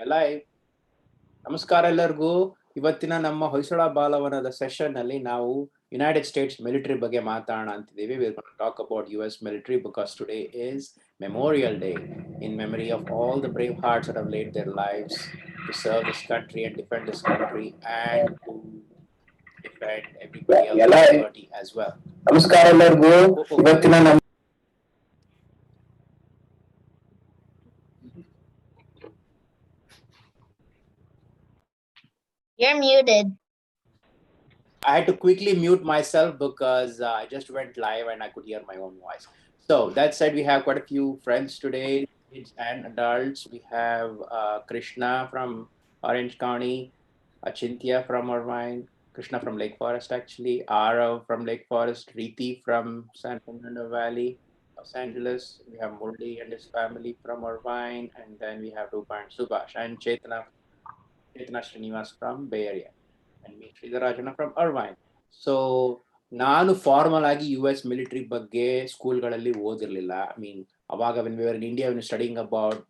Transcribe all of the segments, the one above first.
ಎಲ್ಲ ನಮಸ್ಕಾರ ಎಲ್ಲರಿಗೂ. ಇವತ್ತಿನ ನಮ್ಮ ಹೊಯ್ಸಳ ಬಾಲವನದ ಸೆಷನ್ ಅಲ್ಲಿ ನಾವು ಯುನೈಟೆಡ್ ಸ್ಟೇಟ್ಸ್ ಮಿಲಿಟರಿ ಬಗ್ಗೆ ಮಾತಾಡೋಣ ಅಂತಿದ್ದೀವಿ. We're going to talk about US military because today is Memorial Day in memory of all the brave hearts that have laid their lives to serve this country and defend this country and to defend everybody ಎಲ್ಲ else's liberty as well. ನಮಸ್ಕಾರ ಎಲ್ಲರಿಗೂ. ಇವತ್ತಿನ ನಮ್ಮ You're muted. I had to quickly mute myself because I just went live and I could hear my own voice. So that said, we have quite a few friends today, kids and adults. We have Krishna from Orange County, Achintya from Irvine, Krishna from Lake Forest actually, Arav from Lake Forest, Riti from San Fernando Valley, Los Angeles. We have Murli and his family from Irvine, and then we have Rupa and Subhash and Chetna Srinivas from Bay Area. And me, Sridharajana from Irvine. So ನಾನು formal ಆಗಿ U S military ಬಗ್ಗೆ ಸ್ಕೂಲ್ಗಳಲ್ಲಿ ಓದಿರಲಿಲ್ಲ. I mean ಅವಾಗ when we were in India when studying about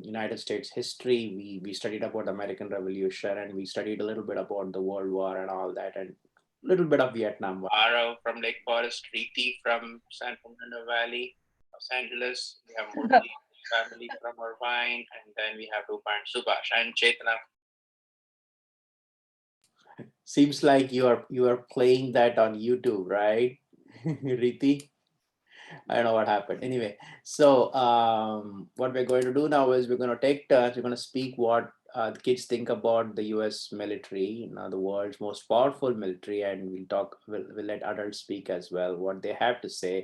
United States history V studied about American revolution and we studied little bit about the world war and all that and little bit of Vietnam War. Arav from Lake Forest, Riti from San Fernando Valley, Los Angeles. We have Murli family from Irvine, and then we have Rupa and Subhash and Chetna. Seems like you are playing that on YouTube, right? Riti? I don't know what happened. Anyway, so what we're going to do now is we're going to take turns. We're going to speak what the kids think about the U.S. military, the world's most powerful military, and we'll let adults speak as well, what they have to say,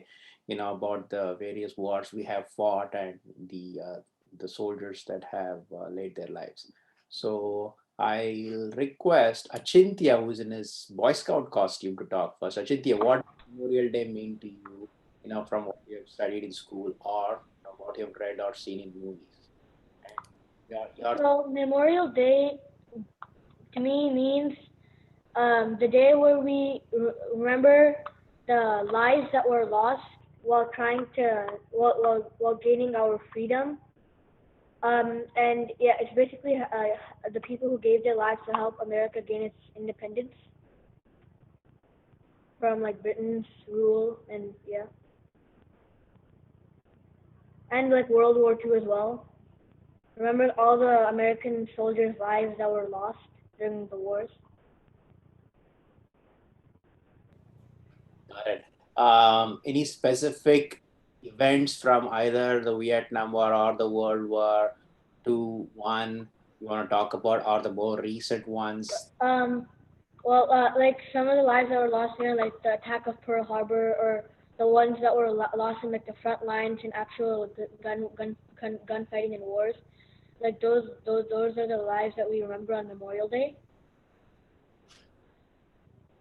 about the various wars we have fought and the soldiers that have laid their lives. So I'll request Achintya, who's in his Boy Scout costume, to talk first. Achintya, what does Memorial Day mean to you? From what you have studied in school or what you have read or seen in movies. And So Memorial Day to me means the day where we remember the lives that were lost while trying to while gaining our freedom. And yeah, it's basically the people who gave their lives to help America gain its independence from like Britain's rule, and yeah, and like World War II as well. Remember all the American soldiers' lives that were lost during the wars. got it. Any specific events from either the Vietnam War or the World War II one you want to talk about, or the more recent ones? Well, like some of the lives that were lost there, like the attack of Pearl Harbor, or the ones that were lost in like the front lines in actual gunfighting and wars. Like those are the lives that we remember on Memorial Day.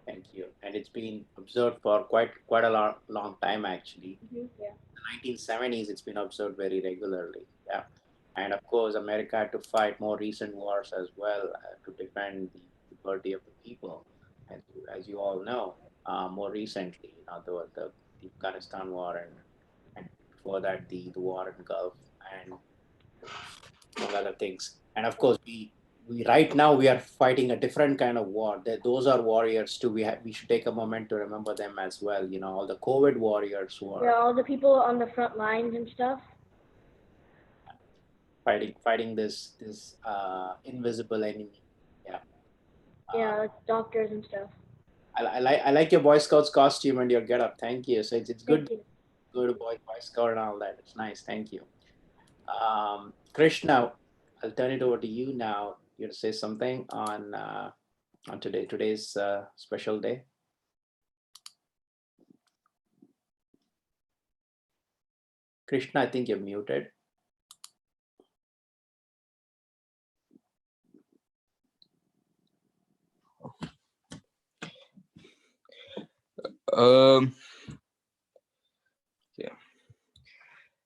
Thank you. And it's been observed for quite a long time actually. Yeah. In the 1970s, it's been observed very regularly. Yeah. And of course, America had to fight more recent wars as well to defend the liberty of the people. As you all know, more recently, the Afghanistan war and before that the war in Gulf and among other things. And of course, we right now we are fighting a different kind of war. Those are warriors too. We should take a moment to remember them as well. All the COVID warriors who are all the people on the front lines and stuff. fighting this invisible enemy. Yeah. Yeah, like doctors and stuff. I like your Boy Scouts costume and your getup. Thank you. So it's good. Thank you. Go to Boy Scout and all that. It's nice. Thank you. Krishna, I'll turn it over to you now. You to say something on today's special day. Krishna, I think you're muted. Yeah.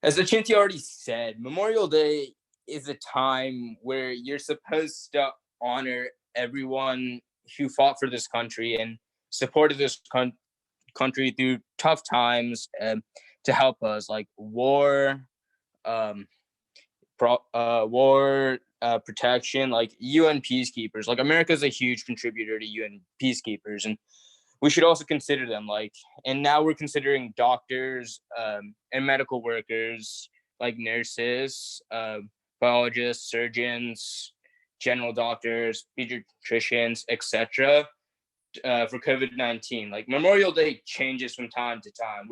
As Achintya already said, Memorial Day is a time where you're supposed to honor everyone who fought for this country and supported this country through tough times to help us, like war, war protection, like UN peacekeepers. Like America is a huge contributor to UN peacekeepers, and we should also consider them. Like, and now we're considering doctors and medical workers, like nurses, biologists, surgeons, general doctors, pediatricians, etc. For COVID-19. Like Memorial Day changes from time to time.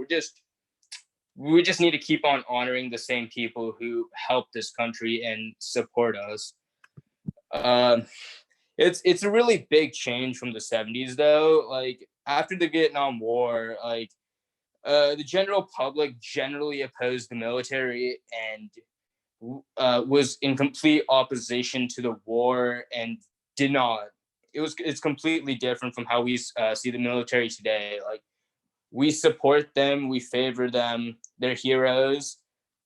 We just need to keep on honoring the same people who help this country and support us. It's a really big change from the 70s though. Like after the Vietnam War, like the general public generally opposed the military and was in complete opposition to the war and did not. It's completely different from how we see the military today. Like we support them, we favor them, they're heroes.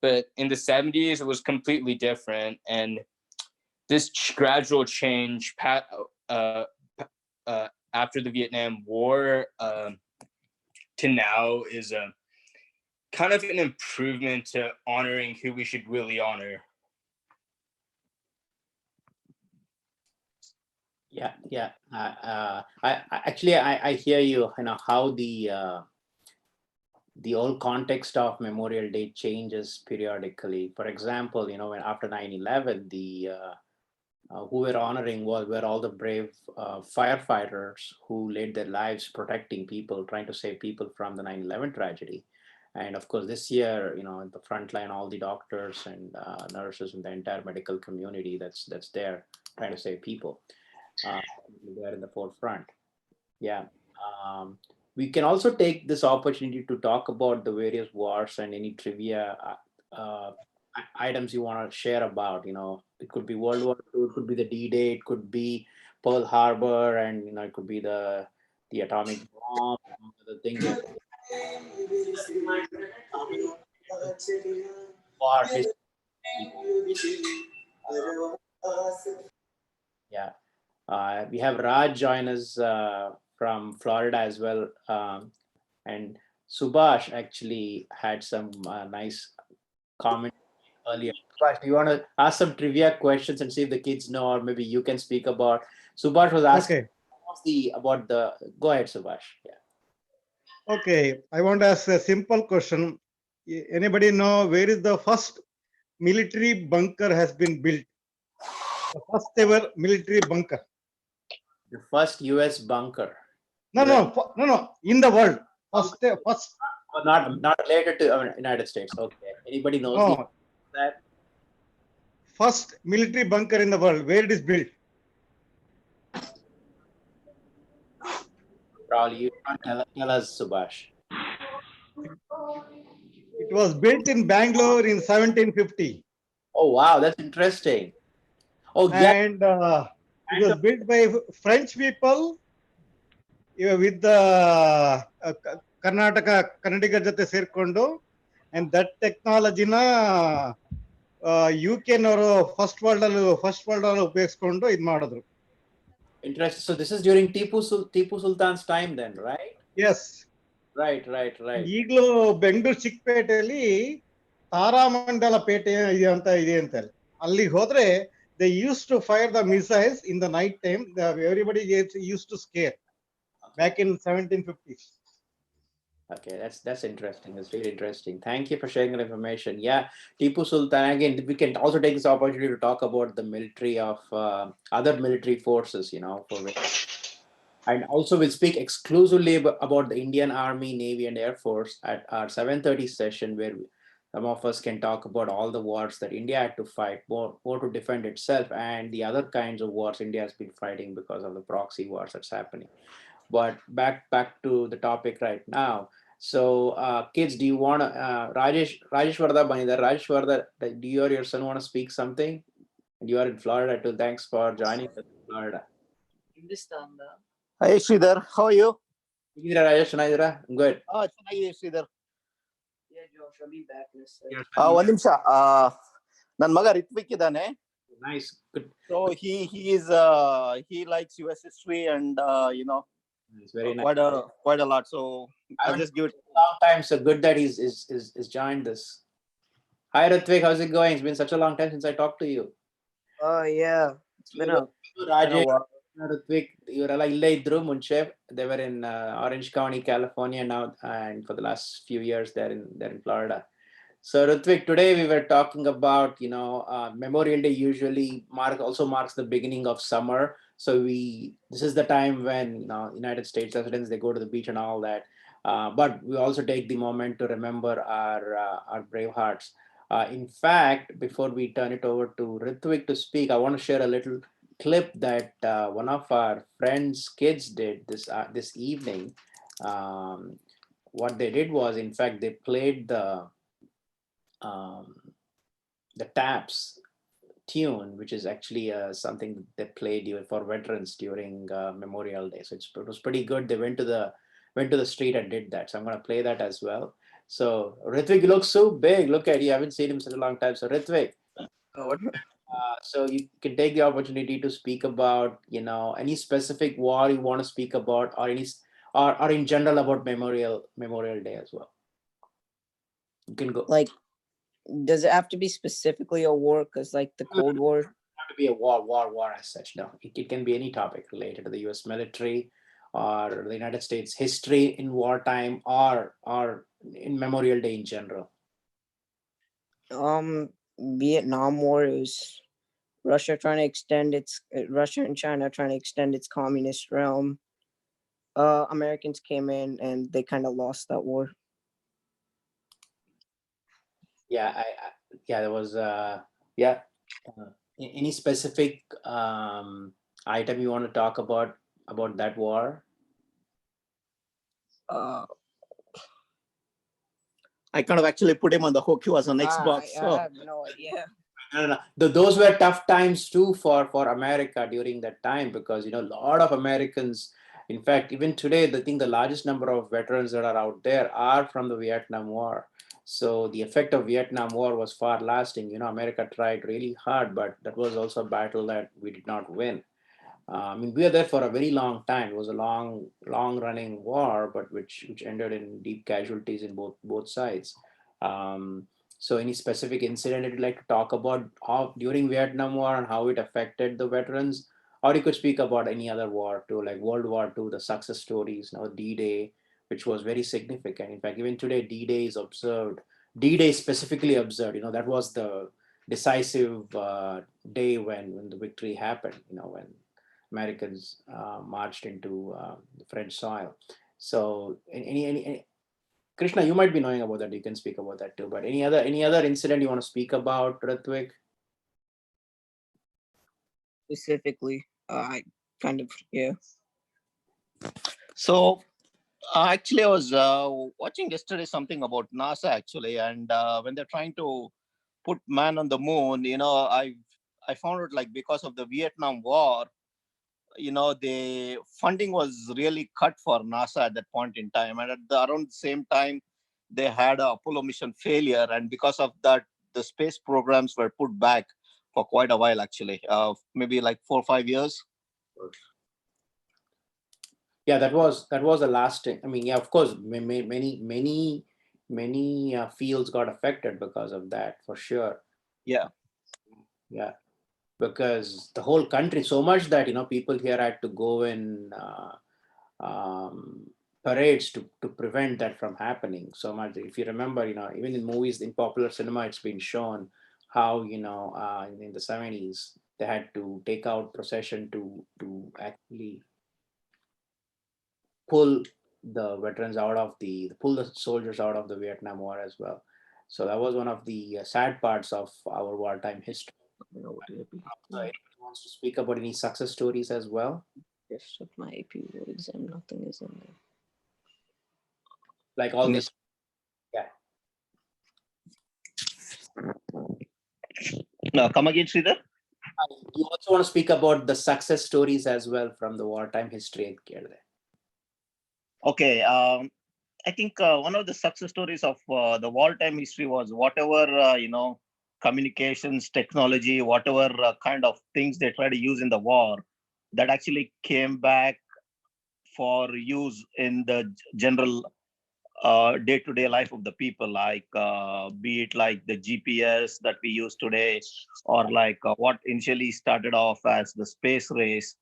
But in the 70s, it was completely different. And this gradual change after the Vietnam War to now is a kind of an improvement to honoring who we should really honor. Yeah. I hear you. You know how the whole context of Memorial Day changes periodically. For example, you know, when after 9/11, the who we're honoring were all the brave firefighters who laid their lives protecting people, trying to save people from the 9/11 tragedy. And of course, this year, you know, at the front line, all the doctors and nurses and the entire medical community that's there trying to save people. They're in the forefront. Yeah. We can also take this opportunity to talk about the various wars and any trivia items you want to share about. You know, it could be World War II, it could be the D-Day, it could be Pearl Harbor, and you know, it could be the atomic bomb, the things. War history. Yeah. We have Raj join us from Florida as well. And Subhash actually had some nice comments earlier. Subhash, do you want to ask some trivia questions and see if the kids know, or maybe you can speak about? Subhash was asking about the. Go ahead, Subhash. Yeah. Okay, I want to ask a simple question. Anybody know where is the first military bunker has been built? The first ever military bunker. The first U.S. bunker. No. In the world, first. Oh, not related to United States. Okay. Anybody knows that? First military bunker in the world. Where it is built? Raul, you tell us, Subhash. It was built in Bangalore in 1750. Oh wow, that's interesting. Oh yeah. And it was built by French people with the Kannadiga jate serkondo, and that technology na UK nವರು first world ಉಪಯೋಗಿಸ್ಕೊಂಡು ಇದು ಮಾಡಿದ್ರು. Interesting. So this is during Tipu Sultan's time then, right? Yes. Right. ಈಗಲೂ ಬೆಂಗಳೂರು ಚಿಕ್ಕಪೇಟೆಯಲ್ಲಿ ತಾರಾಮಂಡಲ ಪೇಟೆ ಇದೆ ಅಂತ ಅಲ್ಲಿಗೆ ಹೋದ್ರೆ they used to fire the missiles in the night time. Everybody used to scare back in 1750s. Okay, that's interesting. That's really interesting. Thank you for sharing that information. Yeah, Tipu Sultan. Again, we can also take this opportunity to talk about the military of other military forces. You know, and also we'll speak exclusively about the Indian Army, Navy, and Air Force at our 7:30 session, where some of us can talk about all the wars that India had to fight, more to defend itself, and the other kinds of wars India has been fighting because of the proxy wars that's happening. But back to the topic right now. So, kids, do you want to, Rajesh Varda Banidar, Rajesh Varda, do you or your son want to speak something? And you are in Florida too. Thanks for joining us in Florida. Hi Sridhar, how are you? Rajesh, I'm good. ಚೆನ್ನಾಗಿದೆ ಶ್ರೀಧರ್. ಒಂದ್ ನಿಮಿಷ, ನನ್ನ ಮಗ ರಿತ್ವಿಕ್ ಇದ್ದಾನೆ. Nice, good. So he likes US history and you know, it's very nice. Quite a lot. So I'll just give it. Long time, so good that he's joined this. Hi, Ritvik. How's it going? It's been such a long time since I talked to you. Oh yeah, it's been a Rajesh, while. Ritvik, ಇವರೆಲ್ಲ ಇಲ್ಲೇ ಇದ್ರು ಮುಂಚೆ. They were in Orange County, California now, and for the last few years they're in Florida. So Ritvik, today we were talking about, Memorial Day usually also marks the beginning of summer. So this is the time when, United States residents, they go to the beach and all that. But we also take the moment to remember our brave hearts. In fact, before we turn it over to Ritvik to speak, I want to share a little clip that one of our friends' kids did this evening. Um, what they did was, in fact, they played um, the Taps tune, which is actually something they played for veterans during Memorial Day. So it was pretty good. They went to the street and did that. So I'm going to play that as well. So Ritvik, you look so big. Look at you. I haven't seen him such a long time. So Ritvik, so you can take the opportunity to speak about, any specific war you want to speak about, or or in general about Memorial Day as well. You can go. Like, does it have to be specifically a war? Because like the Cold War. Not to be a war as such. No, it can be any topic related to the U.S. military or the United States history in wartime, or in Memorial Day in general. Vietnam War is Russia trying to extend Russia and China trying to extend its communist realm. Americans came in and they kind of lost that war. Yeah, there was any specific item you want to talk about that war? I kind of actually put him on the hook. He was on Xbox. I have no idea. No. Those were tough times too for America during that time, because a lot of Americans, in fact, even today, I think the largest number of veterans that are out there are from the Vietnam War. So the effect of Vietnam War was far lasting. America tried really hard, but that was also a battle that we did not win. I mean, we were there for a very long time. It was a long running war, but which ended in deep casualties in both sides. So any specific incident that you'd like to talk about during Vietnam War and how it affected the veterans? Or you could speak about any other war too, like World War II, the success stories, D-Day, which was very significant. In fact, even today, D-Day is observed. D-Day specifically observed, that was the decisive day when the victory happened, when Americans marched into the French soil. So any Krishna, you might be knowing about that. You can speak about that too. But any other incident you want to speak about, Ritvik? Specifically, I kind of So actually, I was watching yesterday something about NASA actually, and when they're trying to put man on the moon, I found out, like, because of the Vietnam War, the funding was really cut for NASA at that point in time, and around the same time they had a Apollo mission failure, and because of that the space programs were put back for quite a while actually, maybe like 4 or 5 years. Yeah, that was a lasting. I mean, yeah, of course, many fields got affected because of that, for sure. Yeah, because the whole country, so much that people here had to go in parades to prevent that from happening. So much, if you remember, even in movies, in popular cinema, it's been shown how in the 70s they had to take out procession to actually pull the veterans pull the soldiers out of the Vietnam War as well. So that was one of the sad parts of our wartime history. So anyone wants to speak about any success stories as well? Yes, with my AP board exam, nothing is in there. Like all this. Yeah. No, come again, Sridhar. You also want to speak about the success stories as well from the wartime history. Okay, I think one of the success stories of the wartime history was whatever communications technology, whatever kind of things they try to use in the war, that actually came back for use in the general day-to-day life of the people, like be it like the GPS that we use today, or like what initially started off as the space race.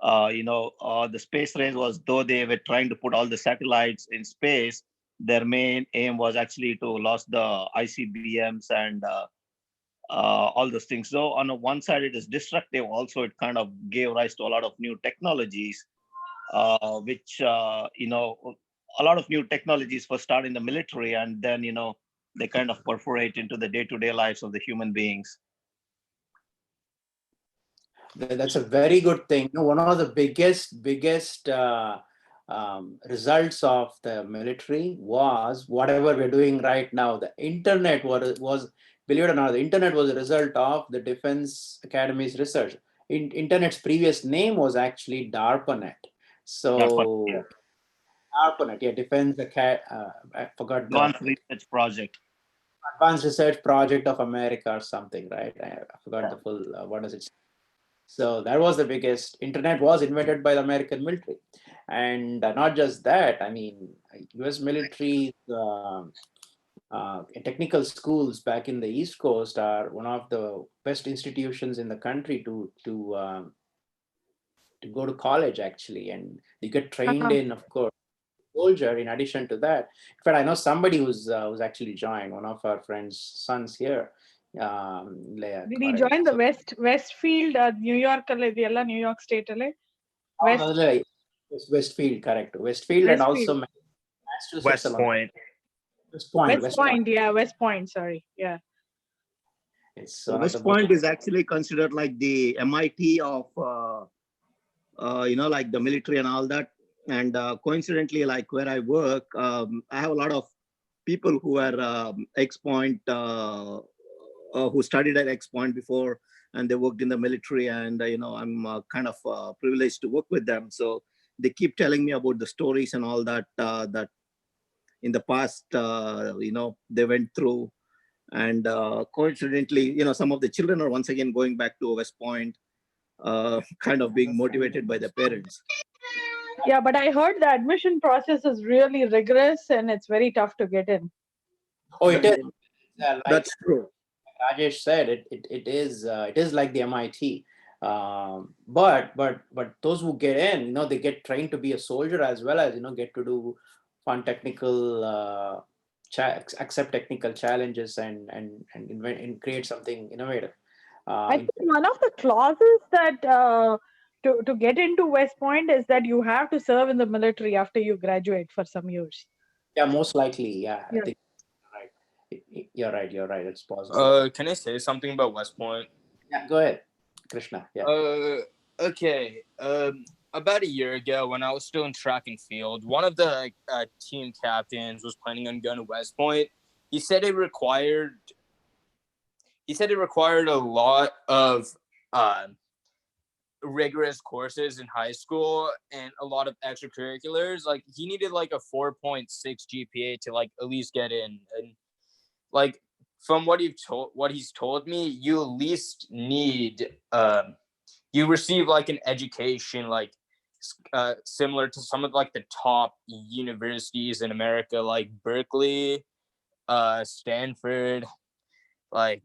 The space race was, though they were trying to put all the satellites in space, their main aim was actually to launch the ICBMs and all those things. So on the one side, it is destructive. Also, it kind of gave rise to a lot of new technologies, which a lot of new technologies first start in the military, and then they kind of perforate into the day-to-day lives of the human beings. That's a very good thing. One of the biggest results of the military was whatever we're doing right now. The internet was, believe it or not, the internet was a result of the Defense Academy's research. Internet's previous name was actually DARPANET. So Yeah. DARPANET, yeah, I forgot Advanced Research Project. Advanced Research Project of America or something, right? I forgot the full, what does it say? So that was the biggest. Internet was invented by the American military. And not just that, I mean, US military technical schools back in the East Coast are one of the best institutions in the country to go to college, actually. And you get trained in, of course, soldier in addition to that. In fact, I know somebody who's actually joined, one of our friends' sons here. Did he join the Westfield, New York, New York State? Westfield, correct. Westfield, and also Massachusetts. West Point. West Point, yeah, West Point, sorry. Yeah. So West Point is actually considered like the MIT of, like the military and all that. And coincidentally, like where I work, I have a lot of people who are ex-Point, who studied at ex-Point before, and they worked in the military. And I'm kind of privileged to work with them. So they keep telling me about the stories and all that that in the past, they went through. And coincidentally, some of the children are once again going back to West Point, kind of being motivated by their parents. Yeah, but I heard the admission process is really rigorous and it's very tough to get in. Oh, it is. That's true. Rajesh said it is like the MIT. But those who get in, they get trained to be a soldier as well as, get to do fun technical, accept technical challenges and create something innovative. I think one of the clauses that to get into West Point is that you have to serve in the military after you graduate for some years. Yeah, most likely. Yeah. I think you're right. It's possible. Can I say something about West Point? Yeah, go ahead, Krishna. Yeah. Okay. About a year ago, when I was still in track and field, one of the team captains was planning on going to West Point. He said it required a lot of rigorous courses in high school and a lot of extracurriculars. Like he needed like a 4.6 GPA to like at least get in. And like from what he's told me, you at least need you receive like an education like similar to some of like the top universities in America, like Berkeley, Stanford, like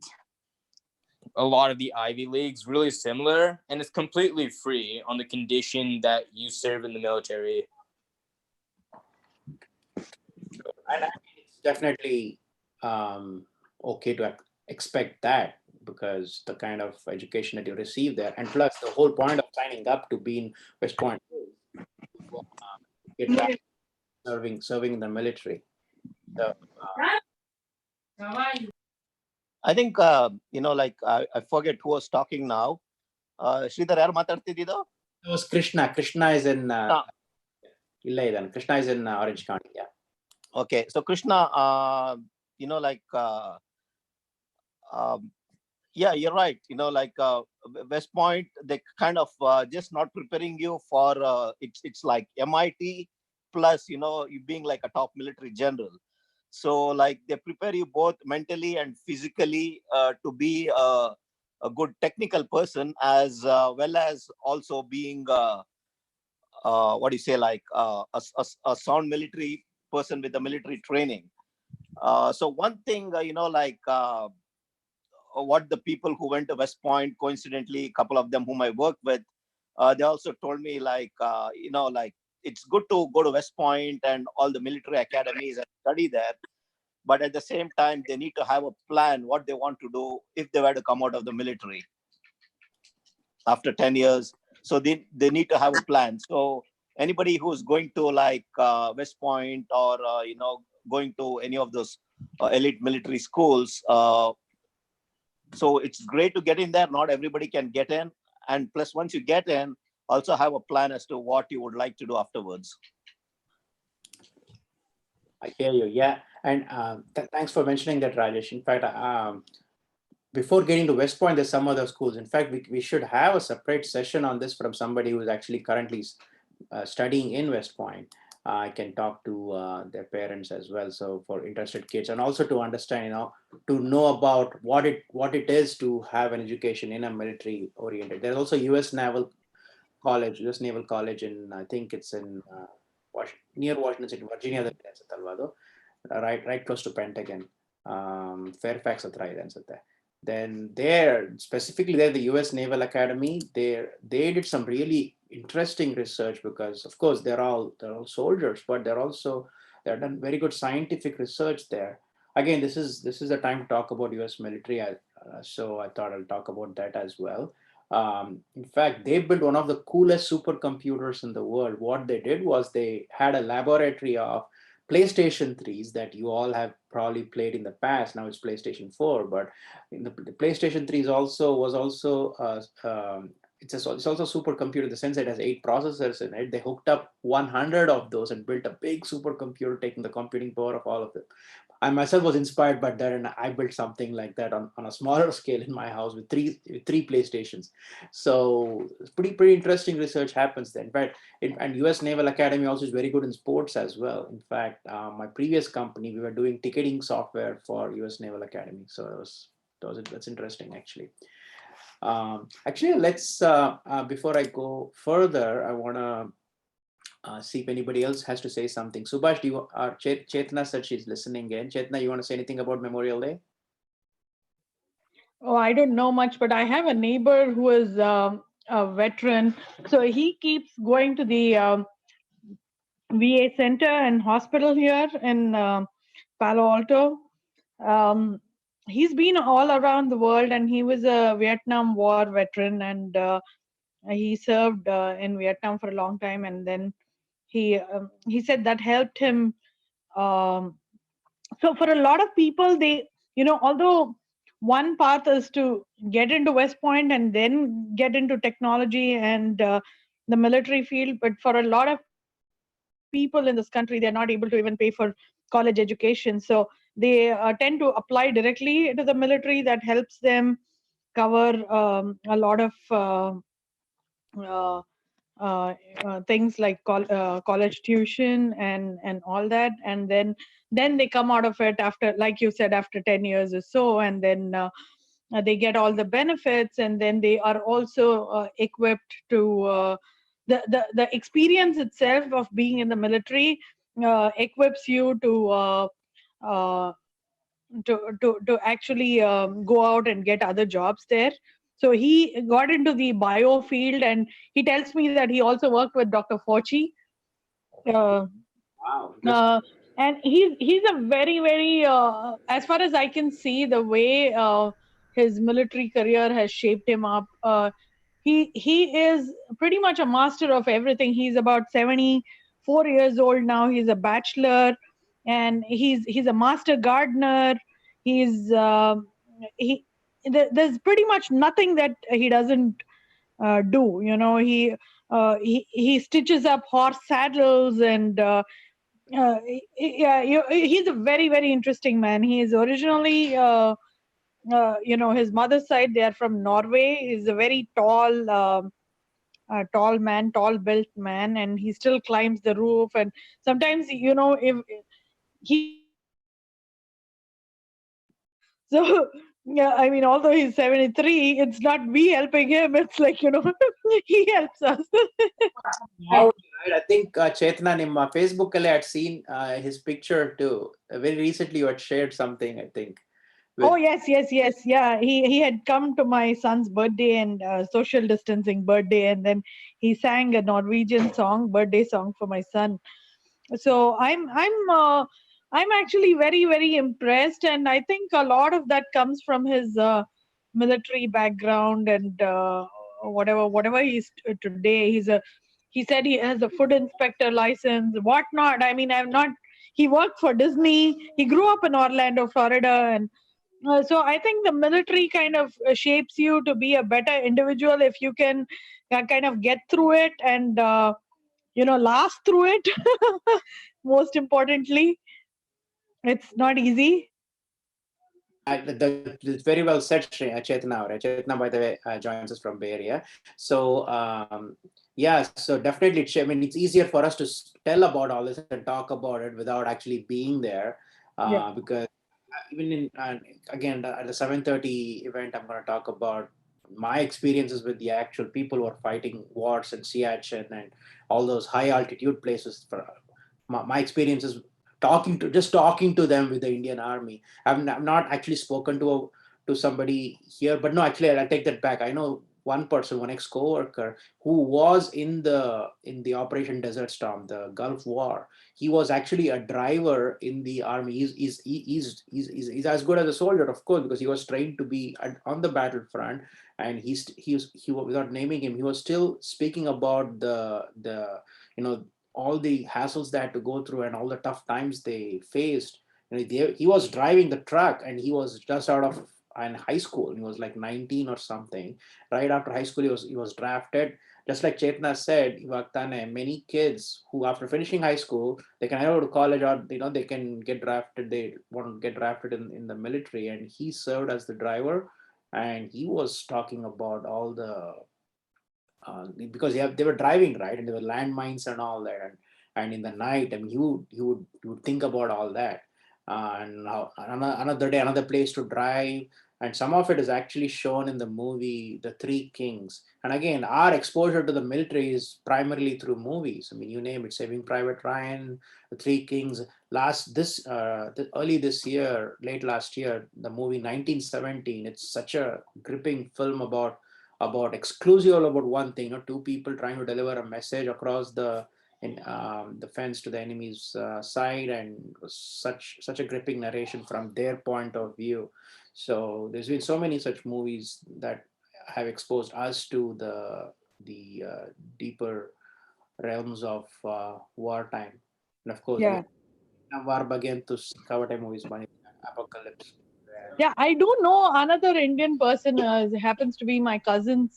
a lot of the Ivy Leagues, really similar, and it's completely free on the condition that you serve in the military. And it's definitely okay to expect that, because the kind of education that you receive there, and plus the whole point of signing up to be in West Point is serving in the military. So, I think, I forget who was talking now. Sridhar, yaru matartididdo? it was Krishna. Krishna is in Krishna is in Orange County. Yeah. Okay, so Krishna, yeah, you're right. West Point, they kind of just not preparing you for it's like MIT plus you being like a top military general. So like they prepare you both mentally and physically to be a good technical person, as well as also being what do you say, like a sound military person with the military training. So one thing, what the people who went to West Point, coincidentally, a couple of them whom I work with, they also told me it's good to go to West Point and all the military academies and study there. But at the same time, they need to have a plan what they want to do if they were to come out of the military after 10 years. So they need to have a plan. So anybody who's going to West Point or, going to any of those elite military schools, so it's great to get in there. Not everybody can get in. And plus, once you get in, also have a plan as to what you would like to do afterwards. I hear you. Yeah. And thanks for mentioning that, Rajesh. In fact, before getting to West Point, there's some other schools. In fact, we should have a separate session on this from somebody who is actually currently studying in West Point. I can talk to their parents as well. So for interested kids, and also to understand, to know about what it is to have an education in a military oriented. There's also U.S. Naval College, in, I think it's in near Washington City, Virginia, right close to Pentagon, Fairfax, then specifically the U.S. Naval Academy, they did some really interesting research, because of course they're all soldiers, but they've done very good scientific research there. Again, this is the time to talk about U.S. military, so I thought I'll talk about that as well. In fact, they built one of the coolest supercomputers in the world. What they did was they had a laboratory of PlayStation 3s that you all have probably played in the past. Now it's PlayStation 4, but in the PlayStation 3 was also it's also a supercomputer in the sense that it has 8 processors in it. They hooked up 100 of those and built a big supercomputer, taking the computing power of all of them. I myself was inspired by that, and I built something like that on a smaller scale in my house with three PlayStations. So it's pretty interesting research happens there. In fact, and US Naval Academy also is very good in sports as well. In fact, my previous company, we were doing ticketing software for US Naval Academy. So that's interesting, actually. Actually, let's before I go further, I want to see if anybody else has to say something. Subhash, Chetna said she's listening in. Chetna, you want to say anything about Memorial Day? Oh, I don't know much, but I have a neighbor who is a veteran. So he keeps going to the VA center and hospital here in Palo Alto. He's been all around the world, and he was a Vietnam War veteran, and he served in Vietnam for a long time, and then he said that helped him. So for a lot of people, they, although one path is to get into West Point and then get into technology and the military field, but for a lot of people in this country, they're not able to even pay for college education. So they tend to apply directly to the military. That helps them cover a lot of things like college tuition and all that, and then they come out of it after, like you said, after 10 years or so, and then they get all the benefits, and then they are also equipped to the experience itself of being in the military equips you to actually go out and get other jobs there. So he got into the bio field, and he tells me that he also worked with Dr. Fauci. Wow. And he's a very, very, as far as I can see, the way his military career has shaped him up. He is pretty much a master of everything. He's about 74 years old now. He's a bachelor, and he's a master gardener. He's there's pretty much nothing that he doesn't do. He stitches up horse saddles, and he's a very, very interesting man. He is originally his mother's side, they are from Norway. He's a very tall man, tall built man, and he still climbs the roof. And sometimes, if he so Yeah, I mean, although he's 73, it's not we helping him. It's like, he helps us. How, right? I think Chetna, ನಿಮ್ಮ Facebook ಅಲ್ಲಿ I had seen his picture too. Very recently you had shared something, I think. Oh, yes. Yeah, he had come to my son's birthday and social distancing birthday, and then he sang a Norwegian song, birthday song for my son. So I'm actually very, very impressed, and I think a lot of that comes from his military background and whatever he's today. He said he has a food inspector license, whatnot. I mean, I'm not. He worked for Disney. He grew up in Orlando, Florida, and so I think the military kind of shapes you to be a better individual if you can kind of get through it and last through it. Most importantly, it's not easy. It's very well said, Chetna. Right? Chetna, by the way, joins us from Bay Area. So, yeah, so definitely, I mean, it's easier for us to tell about all this and talk about it without actually being there. Yeah. Because even in, again, at the 7:30 event, I'm going to talk about my experiences with the actual people who are fighting wars in Siachen and all those high altitude places. For my experiences talking to them with the Indian Army. I've not actually spoken to somebody here, but no, actually, I'll take that back. I know one person, one ex-coworker who was in the Operation Desert Storm, the Gulf War. He was actually a driver in the army. He's as good as a soldier, of course, because he was trained to be on the battlefront. And he was, without naming him, he was still speaking about the all the hassles they had to go through and all the tough times they faced. He was driving the truck and he was just out of in high school. He was like 19 or something. Right after high school, he was drafted. Just like Chetna said, many kids who after finishing high school, they can either go to college or they can get drafted. They want to get drafted in the military. And he served as the driver, and he was talking about all the because they were driving, right, and there were landmines and all that, and in the night, I mean, you would think about all that, and another day, another place to drive, and some of it is actually shown in the movie The Three Kings. And again, our exposure to the military is primarily through movies. I mean, you name it, Saving Private Ryan, The Three Kings. Early this year, late last year, the movie 1917. It's such a gripping film about exclusive about one thing, two people trying to deliver a message across the fence to the enemy's side, and such a gripping narration from their point of view. So there's been so many such movies that have exposed us to the deeper realms of wartime, and of course, Yeah. War Baghen to cover movies, Apocalypse. Yeah, I do know another Indian person, happens to be my cousin's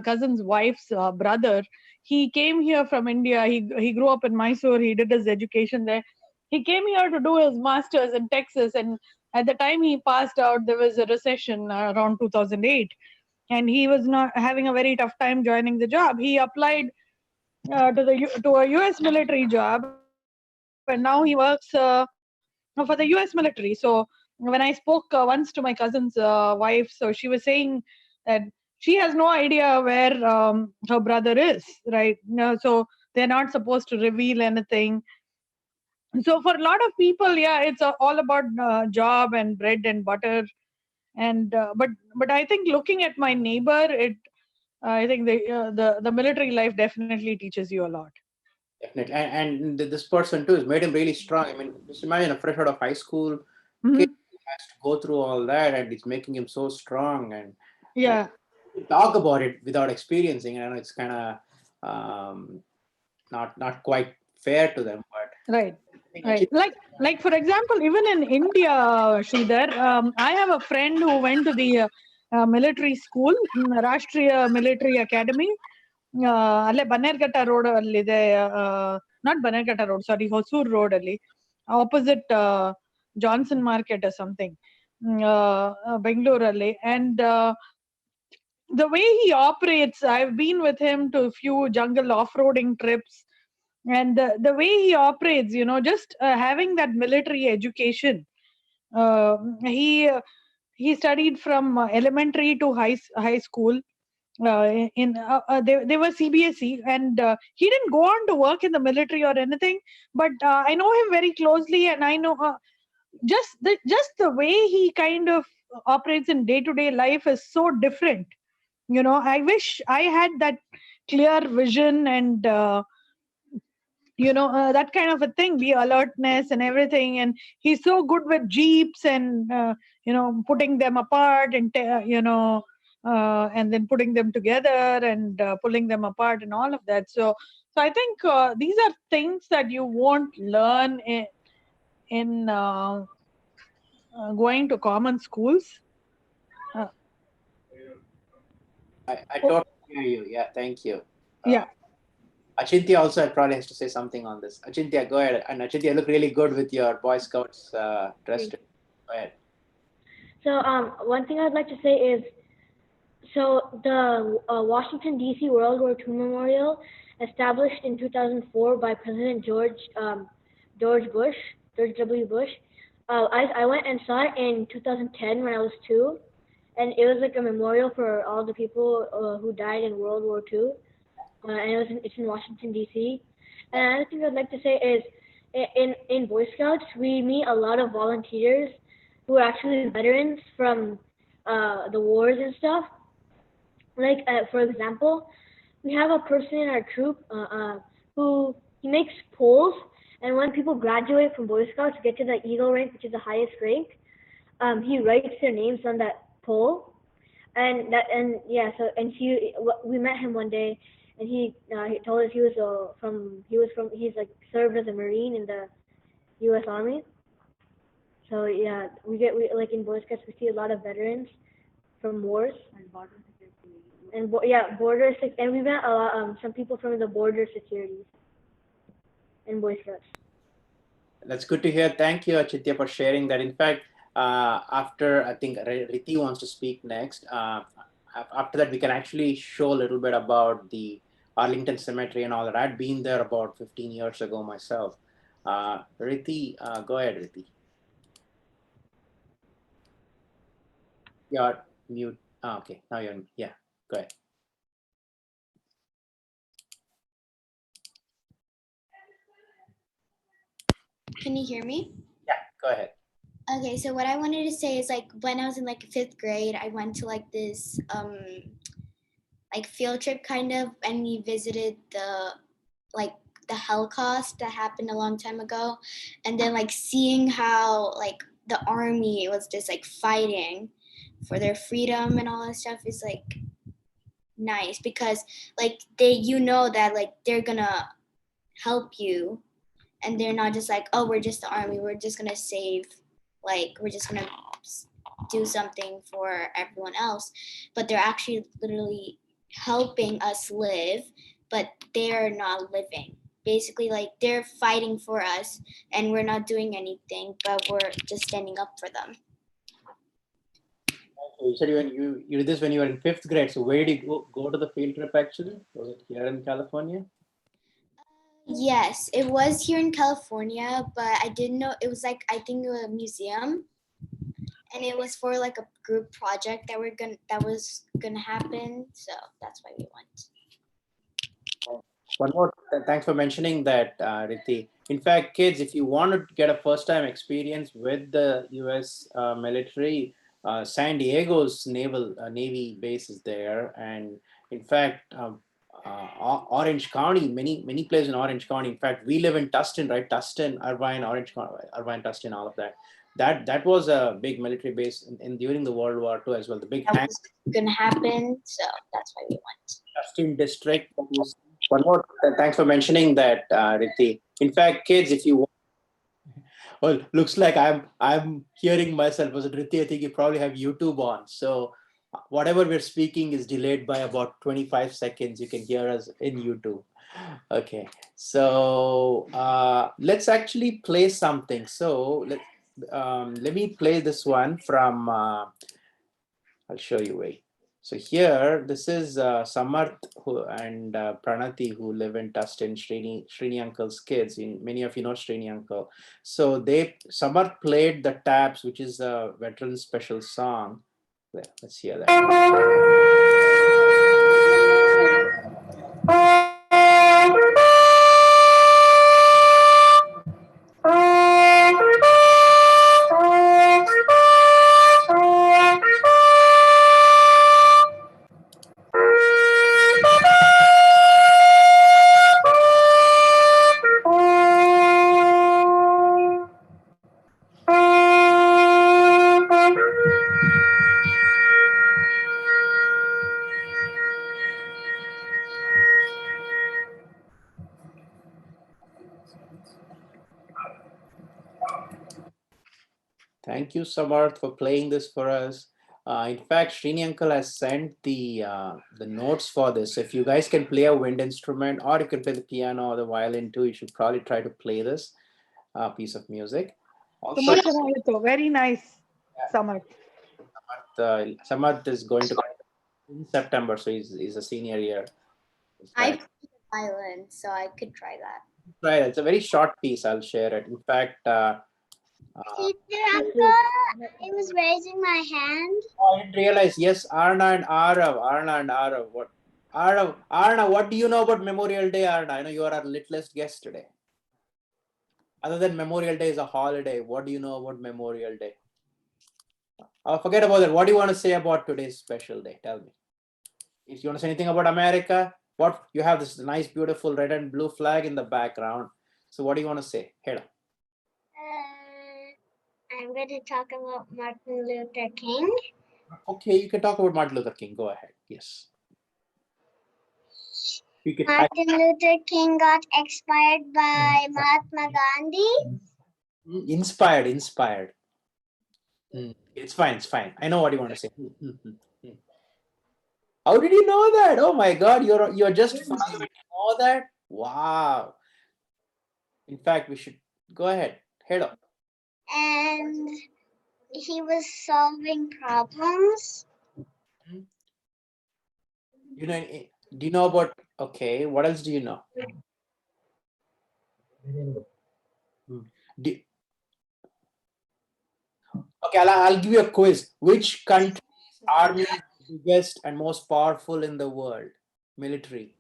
cousin's wife's brother. He came here from India. He grew up in Mysore. He did his education there. He came here to do his master's in Texas, and at the time he passed out, there was a recession around 2008, and he was not having a very tough time joining the job. He applied to a U.S. military job, and now he works for the U.S. military. So when I spoke once to my cousin's wife, so she was saying that she has no idea where her brother is, right? So they're not supposed to reveal anything. So for a lot of people, yeah, it's all about job and bread and butter. And but I think looking at my neighbor, I think the military life definitely teaches you a lot. Definitely, and this person too has made him really strong. I mean, just imagine a fresh out of high school Mhm. kid who has to go through all that, and it's making him so strong. And Yeah. talk about it without experiencing. I know it's kind of not quite fair to them, but Right. Right. Like for example, even in India, Sridhar, I have a friend who went to the military school, Rashtriya Military Academy. ಅಲ್ಲೇ Bannerghatta road ಅಲ್ಲಿ ಇದೆ, not Bannerghatta road, sorry, Hosur road ಅಲ್ಲಿ opposite Johnson market something, ಬೆಂಗಳೂರಲ್ಲಿ. And the way he operates, I've been with him to a few jungle off-roading trips, and the way he operates, just having that military education, He studied from elementary to high school. They were CBSE, and he didn't go on to work in the military or anything. But I know him very closely, and I know just the way he kind of operates in day-to-day life is so different. I wish I had that clear vision and that kind of a thing, be alertness and everything. And he's so good with jeeps and putting them apart and and then putting them together and pulling them apart and all of that. So I think these are things that you won't learn in going to common schools. I totally hear you. Yeah, thank you. Yeah. Achintya also probably has to say something on this. Achintya, go ahead. And Achintya, look really good with your Boy Scouts dress. Go ahead. So one thing I'd like to say is, so the Washington D.C. World War II Memorial, established in 2004 by President George W. Bush. I went and saw it in 2010 when I was 2, and it was like a memorial for all the people who died in World War II. And it's in Washington D.C. And another thing I'd like to say is, in Boy Scouts we meet a lot of volunteers who are actually veterans from the wars and stuff. Like for example, we have a person in our troop who he makes poles, and when people graduate from Boy Scouts to get to the Eagle rank, which is the highest rank, he writes their names on that pole, and we met him one day. And he told us he's like served as a Marine in the U.S. Army. So yeah, we like in Boy Scouts we see a lot of veterans from wars and border and we met a lot some people from the border security in Boy Scouts. That's good to hear. Thank you, Achintya, for sharing that. In fact, after I think Riti wants to speak next. After that, we can actually show a little bit about the Arlington Cemetery and all that. I'd been there about 15 years ago myself. Riti, go ahead, Riti. You're mute. Okay, now you're, yeah, go ahead. Can you hear me? Yeah, go ahead. Okay, so what I wanted to say is, like, when I was in like 5th grade, I went to like this like field trip kind of, and we visited the Holocaust that happened a long time ago, and then like seeing how like the army was just like fighting for their freedom and all that stuff is like nice, because like that like they're gonna help you, and they're not just like, oh, we're just the army, we're just gonna save, like we're just gonna do something for everyone else, but they're actually literally helping us live, but they're not living. Basically, like they're fighting for us and we're not doing anything, but we're just standing up for them. You said you did this when you were in 5th grade. So where did you go to the field trip actually? Was it here in California? Yes, it was here in California, but I didn't know it was like, I think a museum, and it was for like a group project that was gonna happen. So that's why we went. One more, thanks for mentioning that, Riti. In fact, kids, if you want to get a first-time experience with the U.S. Military, San Diego's Navy base is there, and in fact, Orange County, many places in Orange County. In fact, we live in Tustin, right? Tustin, Irvine, Orange County, Irvine, Tustin, all of that. That was a big military base in during the World War II as well. The big that was gonna happen, so that's why we went. Tustin district. One more, thanks for mentioning that, Riti. In fact, kids, if you want, well, looks like I'm hearing myself. Was it Riti? I think you probably have YouTube on. So whatever we're speaking is delayed by about 25 seconds. You can hear us in YouTube. Okay, so let's actually play something. So let me play this one from. I'll show you. Wait. So here, this is Samarth and Pranati who live in Tustin, Srini Uncle's kids. Many of you know Srini Uncle. So Samarth played the taps, which is a veteran special song. Let's hear that. Thank you, Samarth, for playing this for us. In fact, Srini Uncle has sent the notes for this. So if you guys can play a wind instrument, or you can play the piano or the violin too, you should probably try to play this piece of music. Also, very nice, Samarth. Samarth is going to in September, so he's a senior year. I play the violin, so I could try that. Right, it's a very short piece. I'll share it. In fact, Teacher Uncle, I was raising my hand. I didn't realize. Yes, Arna and Arav. What? Arna, what do you know about Memorial Day, Arna? I know you are our littlest guest today. Other than Memorial Day is a holiday, what do you know about Memorial Day? Forget about that. What do you want to say about today's special day? Tell me. If you want to say anything about America, what you have this nice, beautiful red and blue flag in the background. So what do you want to say? Head up. I'm going to talk about Martin Luther King. Okay, you can talk about Martin Luther King. Go ahead. Yes. Martin Luther King got inspired by Mahatma Gandhi. Inspired. It's fine. I know what you want to say. How did you know that? Oh my God, you're just fine. You know that? Wow. In fact, we should go ahead. Head up. And he was solving problems. You know, do you know about, okay, what else do you know? Okay, I'll give you a quiz. Which country's army is the biggest and most powerful in the world? Military.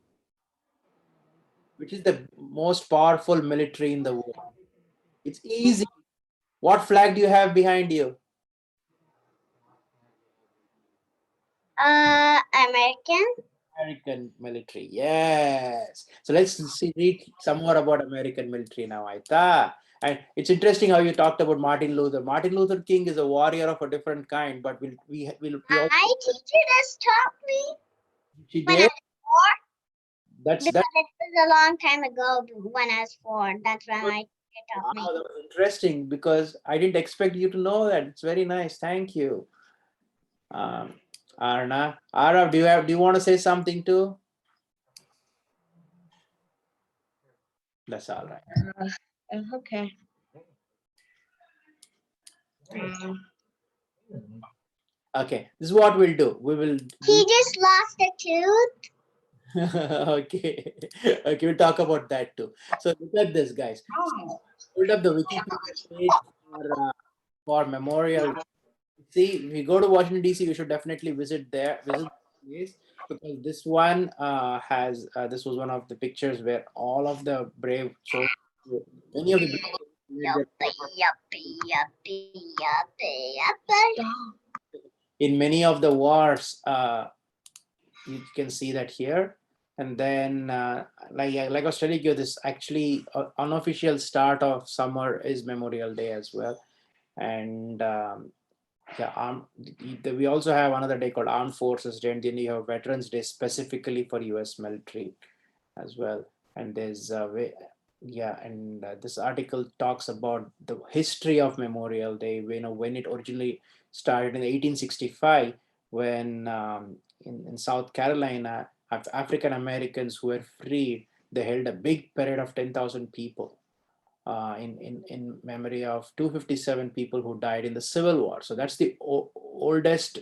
Which is the most powerful military in the world? It's easy. What flag do you have behind you? American military. Yes. So let's read some more about American military now, Aita. And it's interesting how you talked about Martin Luther. Martin Luther King is a warrior of a different kind, but we'll my teacher just taught me. She when did? I was 4. That's it was a long time ago when I was 4. That's when my teacher taught me. That was interesting because I didn't expect you to know that. It's very nice. Thank you. Arna, Arav, do you want to say something too? That's all right. Okay. Okay, this is what we'll do. He just lost a tooth. Okay, we'll talk about that too. So look at this, guys. Hold up the Wikipedia page for Memorial. See, if you go to Washington DC, you should definitely visit the place, because this one has this was one of the pictures where all of the brave soldiers, many of the in many of the wars, you can see that here. And then like I was telling you, this actually unofficial start of summer is Memorial Day as well. And we also have another day called Armed Forces Day, and then you have Veterans Day specifically for US military as well. And there's this article talks about the history of Memorial Day, when it originally started in 1865, when in South Carolina, African Americans who were freed, they held a big parade of 10,000 people in memory of 257 people who died in the Civil War. So that's the oldest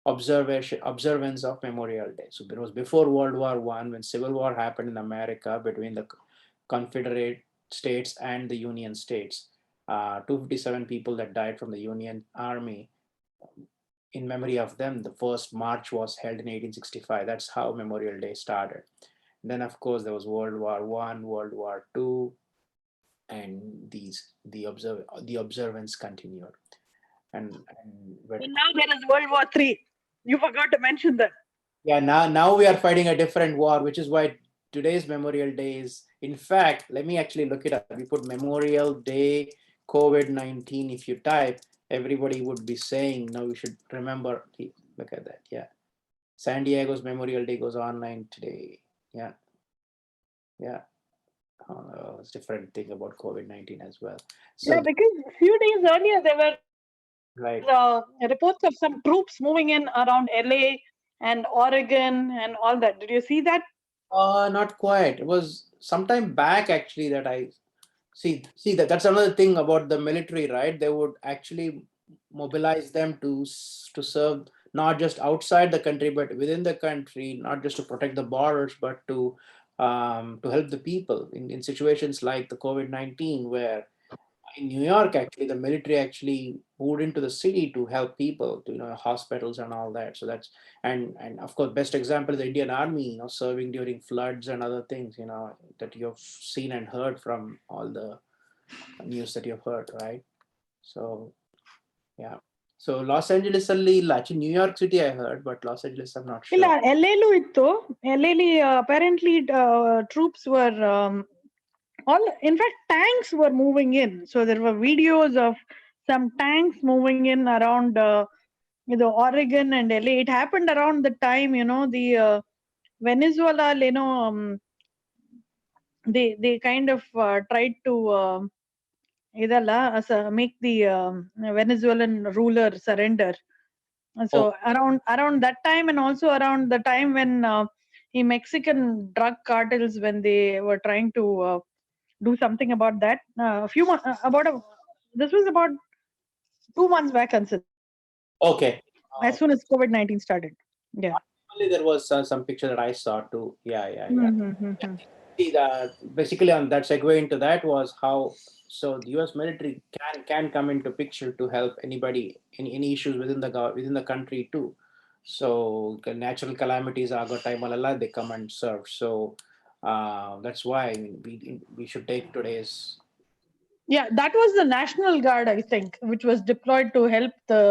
observance of Memorial Day. So it was before World War I, when Civil War happened in America between the Confederate States and the Union States. 257 people that died from the Union Army. In memory of them, the first march was held in 1865. That's how Memorial Day started. Then, of course, there was World War I, World War II, and the observance continued. And now there is World War III. You forgot to mention that. Yeah, now we are fighting a different war, which is why today's Memorial Day is. In fact, let me actually look it up. We put Memorial Day COVID-19. If you type, everybody would be saying, no, we should remember. Look at that. Yeah. San Diego's Memorial Day goes online today. Yeah. Yeah. Oh, it's different thing about COVID-19 as well. So, yeah, because a few days earlier, there were right. Reports of some troops moving in around LA and Oregon and all that. Did you see that? Not quite. It was sometime back actually that I see that's another thing about the military, right? They would actually mobilize them to serve not just outside the country but within the country, not just to protect the borders but to help the people in situations like the COVID-19, where in New York, actually, the military actually moved into the city to help people, to hospitals and all that. So that's and of course, best example is the Indian Army, serving during floods and other things, that you have seen and heard from all the news that you've heard, right? So, yeah. So Los Angeles actually New York City I heard, but Los Angeles I'm not sure. ಇಲ್ಲ LA ittu. LA apparently troops were in fact tanks were moving in. So there were videos of some tanks moving in around Oregon and LA. It happened around the time the Venezuela, they kind of tried to make the Venezuelan ruler surrender. So around that time, and also around the time when the Mexican drug cartels, when they were trying to do something about that, a few months this was about 2 months back, Okay. As soon as COVID-19 started. Yeah. There was some picture that I saw too. Yeah. Mm-hmm. See that basically on that segue into that was how the U.S. military can come into picture to help anybody in any issues within the country too. So natural calamities, they come and serve. So that's why we should take today's. Yeah, that was the National Guard, I think, which was deployed to help the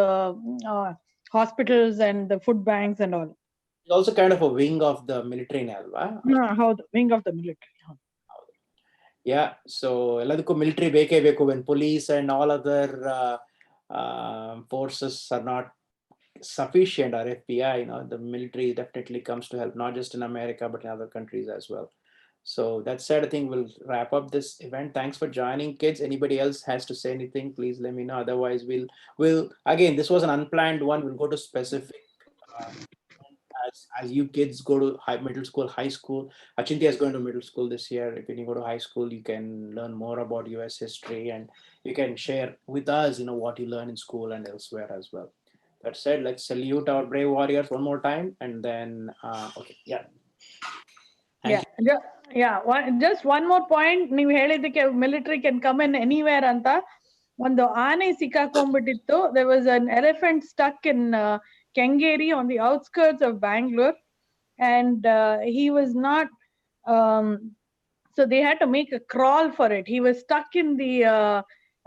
hospitals and the food banks and all. It's also kind of a wing of the military now, right? How the wing of the military. Yeah, so elladukku military beke beku when police and all other forces are not sufficient, or FBI, the military definitely comes to help, not just in America but in other countries as well. So that said, I think we'll wrap up this event. Thanks for joining, kids. Anybody else has to say anything, please let me know. Otherwise, we'll again, this was an unplanned one. We'll go to specific as you kids go to middle school, high school. Achintya is going to middle school this year. If you go to high school, you can learn more about US history, and you can share with us, what you learn in school and elsewhere as well. That said, let's salute our brave warriors one more time, and then okay, yeah. Just one more point. ನೀವು ಹೇಳಿದಕ್ಕೆ military can come in anywhere ಅಂತ ಒಂದು ಆನೆ ಸಿಕ್ಕಾಕೊಂಡ್ಬಿಟ್ಟಿತ್ತು. There was an elephant stuck in Kengeri on the outskirts of Bangalore, and he was not so they had to make a crawl for it. He was stuck in the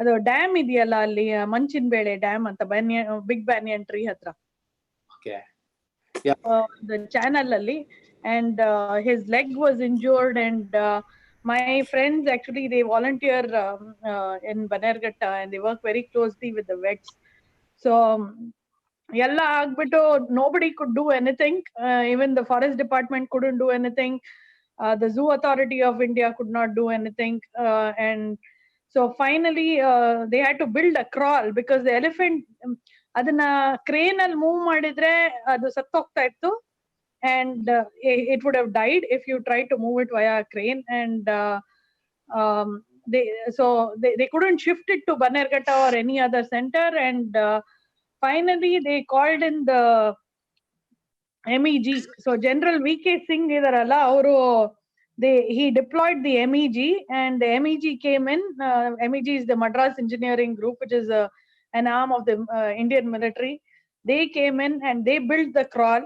ಅದು dam ಇದೆಯಲ್ಲ ಅಲ್ಲಿ ಮಂಚಿನಬೇಳೆ dam ಅಂತ big banyan tree ಹತ್ರ, the channel ಅಲ್ಲಿ, and his leg was injured, and my friends actually, they volunteer in Banerghatta, and they work very closely with the vets. So ಎಲ್ಲ ಆಗ್ಬಿಟ್ಟು nobody could do anything. Even the forest department couldn't do anything. The Zoo Authority of India could not do anything, and so finally they had to build a crawl, because the elephant ಅದನ್ನ crane ಅಲ್ಲಿ move ಮಾಡಿದ್ರೆ ಅದು ಸತ್ತೋಗ್ತಾ ಇತ್ತು, and it would have died if you tried to move it via crane, and they couldn't shift it to Banerghatta or any other center, and finally they called in the MEG. So General VK Singh idaralla, he deployed the MEG, and the MEG came in. MEG is the Madras Engineering Group, which is an arm of the Indian military. They came in and they built the crawl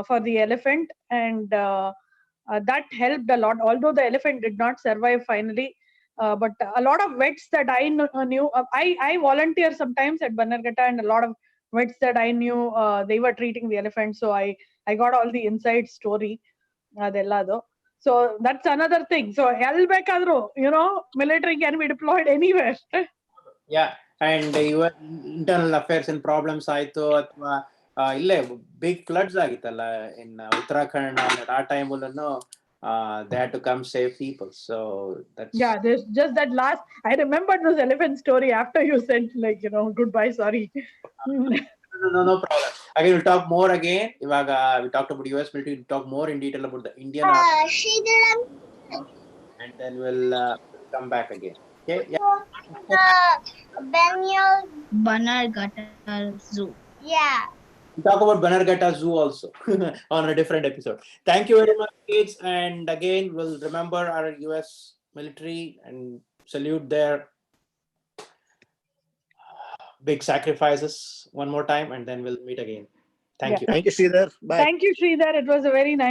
for the elephant, and that helped a lot. Although the elephant did not survive finally, but a lot of vets that I knew, I volunteer sometimes at Bannerghatta, and a lot of vets that I knew, they were treating the elephant, so I got all the inside story. Adellado. So that's another thing. So helbekadru, military can be deployed anywhere. Yeah, and your internal affairs and problems ಆಯ್ತು ಅಥವಾ ಇಲ್ಲೇ big floods ಆಗಿತ್ತಲ್ಲ in Uttarakhand at ಆ time ಅಲ್ಲೂ they had to come save people. So that's Yeah, there's just that last. I remembered this elephant story after you said, like, goodbye, sorry. no problem. Again, we'll talk more again. Ivaga, we talked about US military. We'll talk more in detail about the Indian Army, Sridharam, and then we'll come back again. Okay, yeah. Bengal, Bannerghatta Zoo. yeah. We'll talk about Bannerghatta Zoo also on a different episode. Thank you very much, kids. And again, we'll remember our US military and salute their big sacrifices one more time, and then we'll meet again. Thank Yeah. you. Thank you, Sridhar. Bye. Thank you, Sridhar. It was a very nice